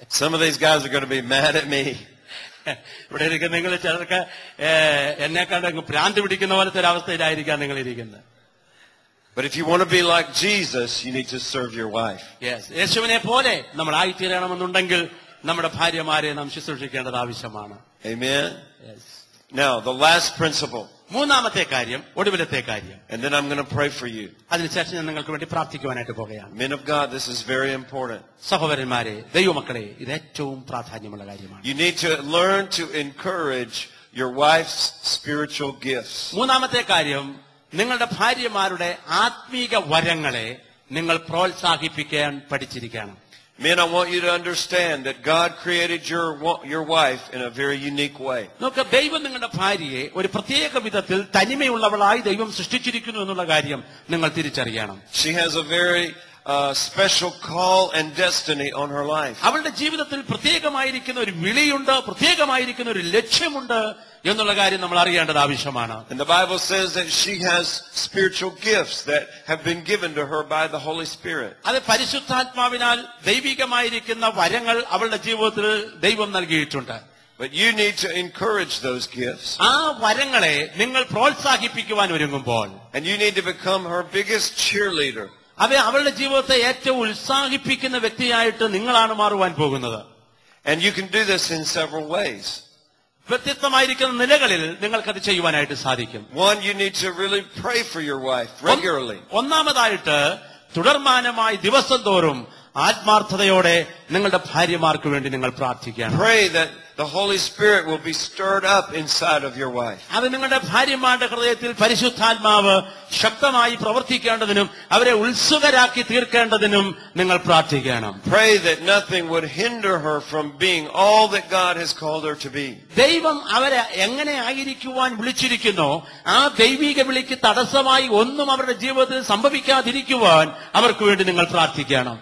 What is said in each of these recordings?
Some of these guys are going to be mad at me. ഇവിടെ ഇരിക്കുന്ന നിങ്ങൾ ചിലർക്ക് എന്നെക്കാണ്ട് ഭ്രാന്തി പിടിക്കുന്ന പോലത്തെ ഒരു അവസ്ഥയിലായിരിക്കാം നിങ്ങൾ ഇരിക്കുന്നത്. But if you want to be like Jesus, you need to serve your wife. Yes, യേശുവിനെ പോലെ നമ്മൾ ആയിത്തീരണമെന്നുണ്ടെങ്കിൽ നമ്മുടെ ഭാര്യമാരെ നാം ശുശ്രൂഷിക്കേണ്ടത് ആവശ്യമാണ്. Amen. Yes. Now, the last principle. മൂന്നാമത്തെ കാര്യം, ഒടുവിലത്തെ കാര്യം. And then I'm going to pray for you. അതിനുശേഷം ഞാൻ നിങ്ങൾക്ക് വേണ്ടി പ്രാർത്ഥിക്കുവാനായിട്ട് പോകുകയാണ്. Men of God, this is very important. സഹോദരന്മാരെ, ദൈവമക്കളെ, ഇത് ഏറ്റവും പ്രാധാന്യമുള്ള കാര്യമാണ്. You need to learn to encourage your wife's spiritual gifts. മൂന്നാമത്തെ കാര്യം, നിങ്ങളുടെ ഭാര്യമാരുടെ ആത്മീക വരങ്ങളെ നിങ്ങൾ പ്രോത്സാഹിപ്പിക്കാൻ പഠിച്ചിരിക്കണം. Men, I want you to understand that God created your wife in a very unique way. നോക്ക്, ദൈവം നിങ്ങളുടെ ഭാര്യയെ ഒരു പ്രത്യേക വിധത്തിൽ തനിമയുള്ളവളായി ദൈവം സൃഷ്ടിച്ചിരിക്കുന്നു എന്നുള്ള കാര്യം നിങ്ങൾ തിരിച്ചറിയണം. She has a very special call and destiny on her life. അവളുടെ ജീവിതത്തിൽ പ്രത്യേകമായിരിക്കുന്ന ഒരു വിളിയുണ്ട്, പ്രത്യേകമായിരിക്കുന്ന ഒരു ലക്ഷ്യമുണ്ട് എന്നുള്ള കാര്യം നമ്മൾ അറിയേണ്ടത് ആവശ്യമാണ്. And the Bible says that she has spiritual gifts that have been given to her by the Holy Spirit. അത് പരിശുദ്ധാത്മാവിനാൽ ദൈവികമായിരിക്കുന്ന വരങ്ങൾ അവളുടെ ജീവിതത്തിൽ ദൈവം നൽകിയിട്ടുണ്ട്. But you need to encourage those gifts. ആ വരങ്ങളെ നിങ്ങൾ പ്രോത്സാഹിപ്പിക്കുവാൻ ഒരുങ്ങുമ്പോൾ, And you need to become her biggest cheerleader. അവളുടെ ജീവിതത്തെ ഏറ്റവും ഉത്സാഹിപ്പിക്കുന്ന വ്യക്തിയായിട്ട് നിങ്ങളാണ് മാറുവാൻ പോകുന്നത്. And you can do this in several ways. വ്യത്യസ്തമായിരിക്കുന്ന നിലകളിൽ നിങ്ങൾക്കത് ചെയ്യുവാനായിട്ട് സാധിക്കും. One, you need to really pray for your wife regularly. ഒന്നാമതായിട്ട് തുടർമാനമായി ദിവസം തോറും ആത്മാർത്ഥതയോടെ നിങ്ങളുടെ ഭാര്യമാർക്ക് വേണ്ടി നിങ്ങൾ പ്രാർത്ഥിക്കണം. Pray that the Holy Spirit will be stirred up inside of your wife. അത് നിങ്ങളുടെ ഭാര്യമാരുടെ ഹൃദയത്തിൽ പരിശുദ്ധാത്മാവ് ശക്തമായി പ്രവർത്തിക്കേണ്ടതിനും അവരെ ഉത്സുകരാക്കി തീർക്കേണ്ടതിനും നിങ്ങൾ പ്രാർത്ഥിക്കണം. Pray that nothing would hinder her from being all that God has called her to be. ദൈവം അവരെ എങ്ങനെ ആയിരിക്കുവാൻ വിളിച്ചിരിക്കുന്നോ ആ ദൈവിക വിളിക്ക് തടസ്സമായി ഒന്നും അവരുടെ ജീവിതത്തിൽ സംഭവിക്കാതിരിക്കുവാൻ അവർക്ക് വേണ്ടി നിങ്ങൾ പ്രാർത്ഥിക്കണം.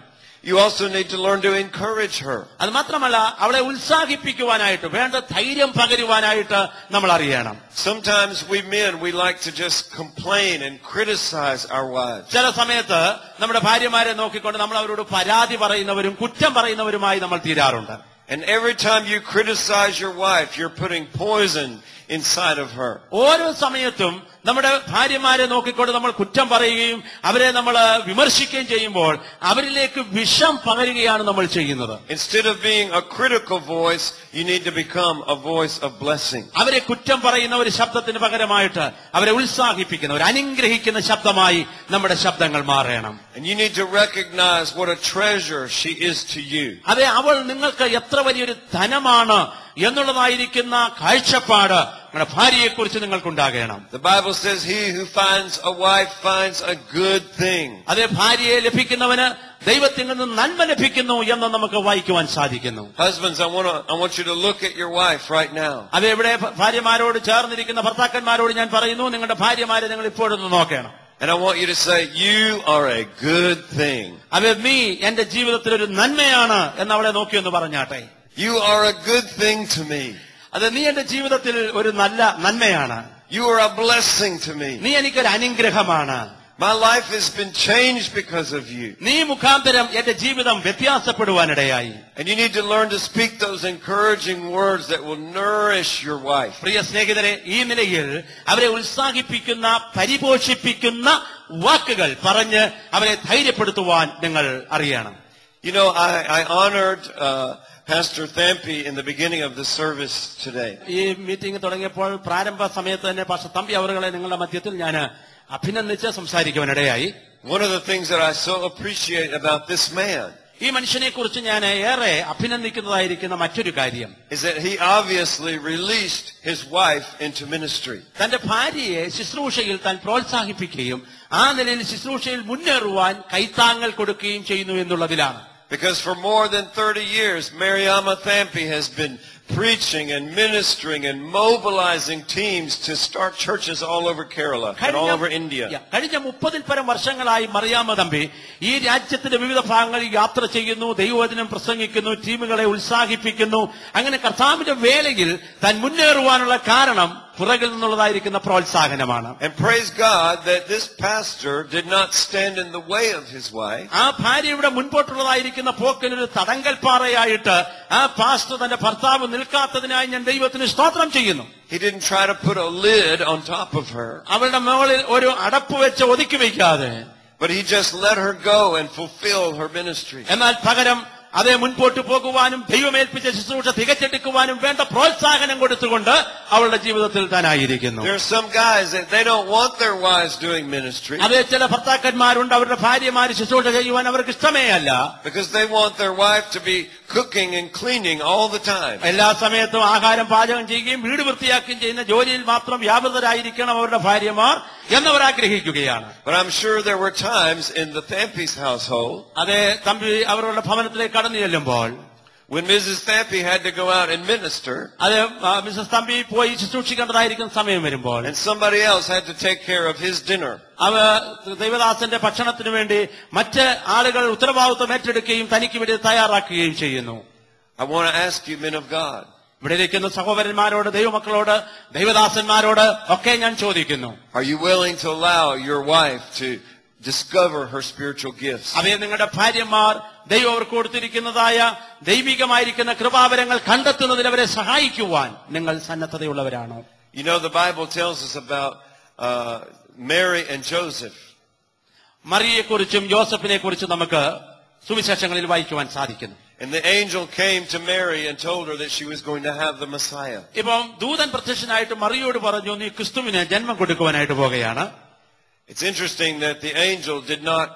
You also need to learn to encourage her. അത് മാത്രമല്ല, അവളെ ഉത്സാഹിപ്പിക്കുവാനായിട്ട് വേണ്ട ധൈര്യം പകരുവാനായിട്ട് നമ്മൾ അറിയണം. Sometimes we men, we like to just complain and criticize our wives. ചില സമയത്ത് നമ്മുടെ ഭാര്യമാരെ നോക്കിക്കൊണ്ട് നമ്മൾ അവരോട് പരാതി പറയുന്നവരും കുറ്റം പറയുന്നവരുമായി നമ്മൾ തീരാറുണ്ട്. And every time you criticize your wife, you're putting poison inside of her. ഓരോ സമയത്തും നമ്മുടെ ഭാര്യമാരെ നോക്കിക്കൊണ്ട് നമ്മൾ കുറ്റം പറയുകയും അവരെ നമ്മൾ വിമർശിക്കുകയും ചെയ്യുമ്പോൾ അവരിലേക്ക് വിഷം പകരുകയാണ് നമ്മൾ ചെയ്യുന്നത്. Instead of being a critical voice, you need to become a voice of blessing. അവരെ കുറ്റം പറയുന്ന ഒരു ശബ്ദത്തിന് പകരമായിട്ട് അവരെ ഉത്സാഹിപ്പിക്കുന്ന ഒരു അനുഗ്രഹിക്കുന്ന ശബ്ദമായി നമ്മുടെ ശബ്ദങ്ങൾ മാറണം. And you need to recognize what a treasure she is to you. അതെ, അവൾ നിങ്ങൾക്ക് എത്ര വലിയൊരു ധനമാണ് എന്നുള്ളതായിരിക്കുന്ന കാഴ്ചപ്പാട് നിങ്ങളുടെ ഭാര്യയെക്കുറിച്ച് നിങ്ങൾക്കുണ്ടാകണം. The Bible says he who finds a wife finds a good thing. അതെ, ഭാര്യയെ ലഭിക്കുന്നവന് ദൈവത്തിൽ നിന്ന് നന്മ ലഭിക്കുന്നു എന്ന് നമുക്ക് വായിക്കുവാൻ സാധിക്കുന്നു. Husbands, I want you to look at your wife right now. അതെ, ഇവിടെ ഭാര്യമാരോട് ചേർന്നിരിക്കുന്ന ഭർത്താക്കന്മാരോട് ഞാൻ പറയുന്നു, നിങ്ങളുടെ ഭാര്യമാരെ നിങ്ങൾ ഇപ്പോഴൊന്ന് നോക്കണം. And I want you to say, you are a good thing. അതെ, നീ എന്റെ ജീവിതത്തിൽ ഒരു നന്മയാണ് എന്ന് അവളെ നോക്കിയൊന്ന് പറഞ്ഞാട്ടെ. You are a good thing to me. അതെ, നീ എന്റെ ജീവിതത്തിൽ ഒരു നല്ല നന്മയാണ്. You are a blessing to me. നീ എനിക്കൊരു അനുഗ്രഹമാണ്. My life has been changed because of you. നീ മുഖാന്തരം എന്റെ ജീവിതം വ്യത്യാസപ്പെടുവാനിടയായി. And you need to learn to speak those encouraging words that will nourish your wife. പ്രിയ സ്നേഹിതരെ, ഈ നിലയിൽ അവരെ ഉത്സാഹിപ്പിക്കുന്ന പരിപോഷിപ്പിക്കുന്ന വാക്കുകൾ പറഞ്ഞ് അവരെ ധൈര്യപ്പെടുത്തുവാൻ നിങ്ങൾ അറിയണം. You know, I honored Pastor Thampi in the beginning of the service today. ഈ മീറ്റിംഗ് തുടങ്ങിയപ്പോൾ പ്രാരംഭ സമയത്ത് തന്നെ പാസ്റ്റർ തമ്പി അവരുകളെ നിങ്ങളുടെ മധ്യത്തിൽ ഞാൻ അഭിനന്ദിച്ച് സംസാരിക്കുവാനിടയായി. One of the things that I so appreciate about this man ഈ മനുഷ്യനെ കുറിച്ച് ഞാൻ ഏറെ അഭിനന്ദിക്കുന്നതായിരിക്കുന്ന മറ്റൊരു കാര്യം is that he obviously released his wife into ministry. തന്റെ ഭാര്യയെ ശുശ്രൂഷയിൽ താൻ പ്രോത്സാഹിപ്പിക്കുകയും ആ നിലയിൽ ശുശ്രൂഷയിൽ മുന്നേറുവാൻ കൈത്താങ്ങൽ കൊടുക്കുകയും ചെയ്യുന്നു എന്നുള്ളതിലാണ്. Because for more than 30 years, Mariama Thampi has been preaching and ministering and mobilizing teams to start churches all over Kerala and all over India. കഴിഞ്ഞ 30-ൽ പരം വർഷങ്ങളായി മറിയാമ്മ തമ്പി ഈ രാജ്യത്തിന്റെ വിവിധ ഭാഗങ്ങളിൽ യാത്ര ചെയ്യുന്നു, ദൈവവചനം പ്രസംഗിക്കുന്നു, ടീമുകളെ ഉത്സാഹിപ്പിക്കുന്നു. അങ്ങനെ കർത്താവിന്റെ വേലയിൽ താൻ മുന്നേറുവാനുള്ള കാരണം പുറകിൽ നിന്നുള്ളതായിരിക്കുന്ന പ്രോത്സാഹനമാണ്. And praise God that this pastor did not stand in the way of his wife. ആ ഭാര്യയുടെ മുൻപോട്ടുള്ളതായിരിക്കുന്ന പോക്കിനൊരു തടങ്കൽപ്പാറയായിട്ട് ആ പാസ്റ്റർ തന്റെ ഭർത്താവ് നിൽക്കാത്തതിനായി ഞാൻ ദൈവത്തിന് സ്തോത്രം ചെയ്യുന്നു. He didn't try to put a lid on top of her. അവളുടെ മുകളിൽ ഒരു അടപ്പ് വെച്ച് ഒതുക്കി വയ്ക്കാതെ, But he just let her go and fulfill her ministry. എന്നാൽ പകരം അതേ മുൻപോട്ട് പോകുവാനും ദൈവമേൽപ്പിച്ച ശുശ്രൂഷ തികച്ചെടുക്കുവാനും വേണ്ട പ്രോത്സാഹനം കൊടുത്തുകൊണ്ട് അവളുടെ ജീവിതത്തിൽ താനായിരിക്കുന്നു. There are some guys that they don't want their wives doing ministry. അതേ ചില ഭർത്താക്കന്മാരുണ്ട്, അവരുടെ ഭാര്യമാര് ശുശ്രൂഷ ചെയ്യുവാൻ അവർക്ക് ഇഷ്ടമേ അല്ല. Because they want their wife to be cooking and cleaning all the time. എല്ലാ സമയത്തും ആഹാരം പാചകം ചെയ്യുകയും വീട് വൃത്തിയാക്കുകയും ചെയ്യുന്ന ജോലിയിൽ മാത്രം വ്യാപൃതരായിരിക്കണം അവരുടെ ഭാര്യമാർ എന്നവർ ആഗ്രഹിക്കുകയാണ്. But I'm sure there were times in the Thampi's household. അതേ തമ്പി അവരുടെ ഭവനത്തിലേക്ക് കടന്നു ചെല്ലുമ്പോൾ, when Mrs. Thampi had to go out and minister, അത് മിസസ് തമ്പി പോയി ശുശ്രൂഷിക്കേണ്ടതായിരിക്കുന്ന സമയം വരുമ്പോൾ, and somebody else had to take care of his dinner. അവ ദൈവദാസന്റെ ഭക്ഷണത്തിനു വേണ്ടി മറ്റ് ആളുകൾ ഉത്തരവാദിത്വം ഏറ്റെടുക്കുകയും തനിക്ക് വേണ്ടി തയ്യാറാക്കുകയും ചെയ്യുന്നു. I want to ask you, men of God, ഇവിടെ ഇരിക്കുന്ന സഹോദരന്മാരോട്, ദൈവമക്കളോട്, ദൈവദാസന്മാരോട് ഒക്കെ ഞാൻ ചോദിക്കുന്നു, are you willing to allow your wife to discover her spiritual gifts? അവയെ നിങ്ങളുടെ ഭാര്യമാർ ദൈവം അവർക്ക് കൊടുത്തിരിക്കുന്നതായ ദൈവികമായിരിക്കുന്ന കൃപാവരങ്ങൾ കണ്ടെത്തുന്നതിൽ അവരെ സഹായിക്കുവാൻ നിങ്ങൾ സന്നദ്ധതയുള്ളവരാണോ? You know, the Bible tells us about Mary and Joseph. മറിയയെക്കുറിച്ചും യോസഫിനെ കുറിച്ചും നമുക്ക് സുവിശേഷങ്ങളിൽ വായിക്കുവാൻ സാധിക്കുന്നു. And the angel came to Mary and told her that she was going to have the Messiah. ഇപ്പം ദൂതൻ പ്രത്യക്ഷനായിട്ട് മറിയോട് പറഞ്ഞു, നീ ക്രിസ്തുവിന് ജന്മം കൊടുക്കുവാനായിട്ട് പോകുകയാണ്. It's interesting that the angel did not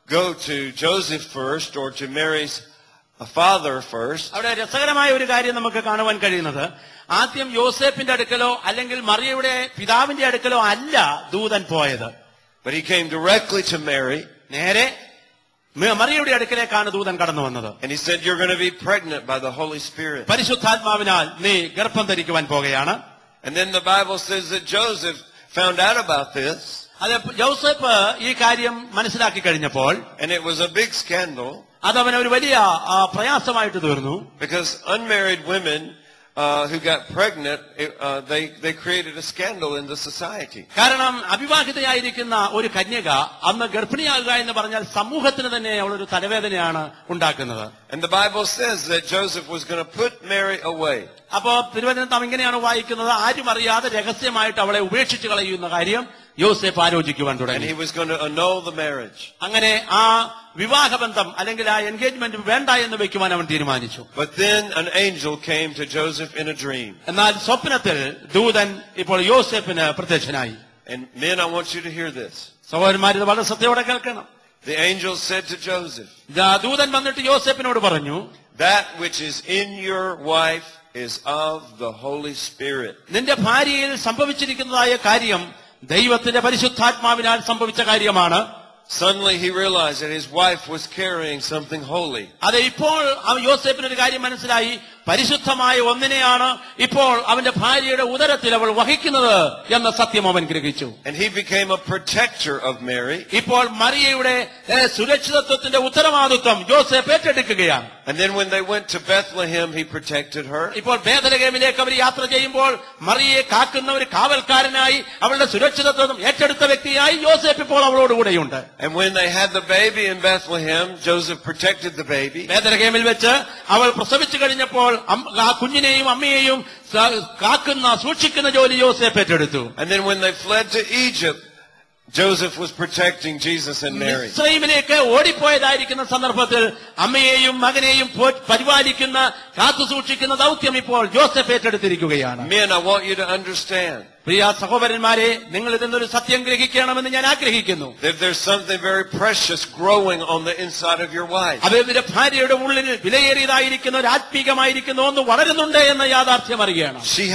go to Joseph first or to Mary's father first. അവിടെ രസകരമായ ഒരു കാര്യം നമുക്ക് കാണുവാൻ കഴിയുന്നത്, ആദ്യം യോസേഫിന്റെ അടുക്കലോ അല്ലെങ്കിൽ മറിയയുടെ പിതാവിന്റെ അടുക്കലോ അല്ല ദൂതൻ പോയത്. But he came directly to Mary. നേരെ മറിയയുടെ അടുക്കലേക്കാണ് ദൂതൻ കടന്നു വന്നത്. And he said, you're going to be pregnant by the Holy Spirit. പരിശുദ്ധാത്മാവിനാൽ നീ ഗർഭം ധരിക്കുവാൻ പോകുകയാണ്. And then the Bible says that Joseph found out about this. അത് യോസേഫ് ഈ കാര്യം മനസ്സിലാക്കി കഴിഞ്ഞപ്പോൾ, and it was a big scandal. അതവന് ഒരു വലിയ പ്രയാസമായിട്ട് തീർന്നു. Because unmarried women who got pregnant, they created a scandal in the society. കാരണം അവിവാഹിതയായിരിക്കുന്ന ഒരു കന്യക അന്ന് ഗർഭിണിയാകുക എന്ന് പറഞ്ഞാൽ സമൂഹത്തിന് തന്നെ അവളൊരു തലവേദനയാണ് ഉണ്ടാക്കുന്നത്. And the Bible says that Joseph was going to put Mary away. അപ്പോ തിരുവചനം ഇങ്ങനെയാണ് വായിക്കുന്നത്, ആരും അറിയാതെ രഹസ്യമായിട്ട് അവളെ ഉപേക്ഷിച്ചു കളയുന്ന കാര്യം യോസേഫ് ആലോചിക്കുവാൻ And തുടങ്ങി. he was going to annul the marriage. അങ്ങനെ ആ വിവാഹബന്ധം അല്ലെങ്കിൽ ആ എൻഗേജ്മെന്റ് വേണ്ട എന്ന് വെക്കുവാൻ അവൻ തീരുമാനിച്ചു. But then an angel came to Joseph in a dream. എന്നാൽ സ്വപ്നത്തിൽ ദൂതൻ ഇപ്പോൾ യോസേഫിന് പ്രത്യക്ഷനായി. And men, I want you to hear this. സഹോദരന്മാർ ഇത് വളരെ ശ്രദ്ധയോടെ കേൾക്കണം. The angel said to Joseph, ദൂതൻ വന്നിട്ട് യോസേഫിനോട് പറഞ്ഞു, that which is in your wife is of the Holy Spirit. നിന്റെ ഭാര്യയിൽ സംഭവിച്ചിരിക്കുന്നതായ കാര്യം ദൈവത്തിന്റെ പരിശുദ്ധാത്മാവിനാൽ സംഭവിച്ച കാര്യമാണ്. Suddenly he realized that his wife was carrying something holy. അതെ, ഇപ്പോൾ യോസേഫിന് ഒരു കാര്യം മനസ്സിലായി, പരിശുദ്ധമായ ഒന്നിനെയാണ് ഇപ്പോൾ അവന്റെ ഭാര്യയുടെ ഉദരത്തിൽ അവൾ വഹിക്കുന്നത് എന്ന സത്യം അവൻ ഗ്രഹിച്ചു. And he became a protector of Mary. ഇപ്പോൾ മറിയയുടെ സുരക്ഷിതത്വത്തിന്റെ ഉത്തരവാദിത്വം യോസേഫ് ഏറ്റെടുക്കുകയാണ്. And then when they went to Bethlehem, he protected her. ഇപ്പോൾ ബേത്ലഹേമിലേക്ക് അവർ യാത്ര ചെയ്യുമ്പോൾ മറിയയെ കാക്കുന്ന ഒരു കാവൽക്കാരനായി അവളുടെ സുരക്ഷിതത്വം ഏറ്റെടുത്ത വ്യക്തിയായി യോസേഫ് ഇപ്പോൾ അവളോടുകൂടെയുണ്ട്. And when they had the baby in Bethlehem, Joseph protected the baby. ബേത്ലഹേമിൽ വെച്ച് അവൾ പ്രസവിച്ചു കഴിഞ്ഞപ്പോൾ ആ കുഞ്ഞിനെയും അമ്മയെയും കാക്കുന്ന സൂക്ഷിക്കുന്ന ജോലി യോസേഫ് ഏറ്റെടുത്തു. And then when they fled to Egypt, Joseph was protecting Jesus and Mary. മിസ്രയീമിലേക്ക് ഓടിപ്പോയതായിരിക്കുന്ന സന്ദർഭത്തിൽ അമ്മയെയും മകനെയും പരിപാലിക്കുന്ന കാത്തു സൂക്ഷിക്കുന്ന ദൗത്യം ഇപ്പോൾ ജോസഫ് ഏറ്റെടുത്തിരിക്കുകയാണ്. Men, I want you to understand. പ്രിയ സഹോദരന്മാരെ, നിങ്ങൾ ഇതിന്നൊരു സത്യം ഗ്രഹിക്കണമെന്ന് ഞാൻ ആഗ്രഹിക്കുന്നു. That there's something very precious growing on the inside of your wife. അവരുടെ ഭാര്യയുടെ ഉള്ളിൽ വിലയേറിയതായിരിക്കുന്ന ഒരു ആത്മീകമായിരിക്കുന്ന ഒന്ന് വളരുന്നുണ്ട് എന്ന യാഥാർത്ഥ്യം അറിയണം. She